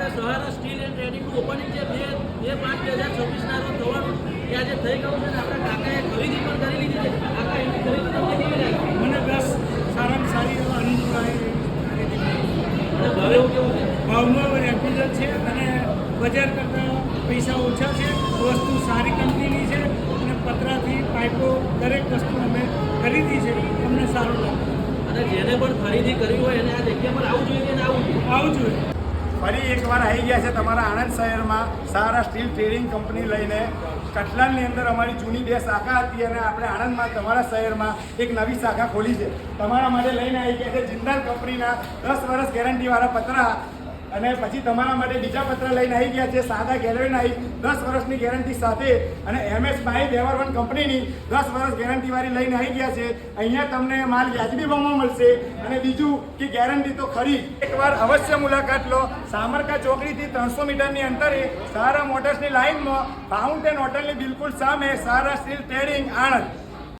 આપણે સહારા steel and ટ્રેડિંગનું opening છે 2/5/2026 રોજ થવાનું એ આજે થઈ ગયું છે. આપણા કાકાએ ખરીદી પણ કરી લીધી છે. કાકા એની ખરીદી તમને કેવી લાગી? મને બસ સારામાં સારી એવો અનુભવ આવે. અને ભાવ એવું કેવું છે? ભાવમાં રેગ્યુલર છે અને બજાર કરતાં પૈસા ઓછા છે. વસ્તુ સારી કંપનીની છે અને પતરાથી પાઇપો દરેક વસ્તુ અમે ખરીદી છે. અમને સારું લાગે. અને જેને પણ ખરીદી કરવી હોય એને આ જગ્યા પર આવવું જોઈએ કે ના આવવું જોઈએ? આવવું જોઈએ. ફરી એકવાર આવી ગયા છે તમારા આણંદ શહેરમાં સહારા સ્ટીલ ટ્રેડિંગ કંપની લઈને. કઠલાલની અંદર અમારી જૂની 2 શાખા હતી અને આપણે આણંદમાં તમારા શહેરમાં એક નવી શાખા ખોલી છે. તમારા માટે લઈને આવી ગયા છે જિંદાલ કંપનીના 10 વર્ષ ગેરંટીવાળા પતરા. અને પછી તમારા માટે બીજા પત્ર લઈને આવી ગયા છે સાદા ગેલેવેનાઇઝ 10 વર્ષની ગેરંટી સાથે અને MS પાઇપ એવર1 કંપનીની 10 વર્ષ ગેરંટીવાળી લઈને આવી ગયા છે. અહીંયા તમને માલ વ્યાજબી ભાવમાં મળશે અને બીજું કે ગેરંટી તો ખરી. એકવાર અવશ્ય મુલાકાત લો. સામરકા ચોકડીથી 300 મીટરની અંતરે સહારા મોટર્સની લાઇનમાં ફાઉન્ટેન હોટલની બિલકુલ સામે સહારા સ્ટીલ ટ્રેડિંગ આણંદ.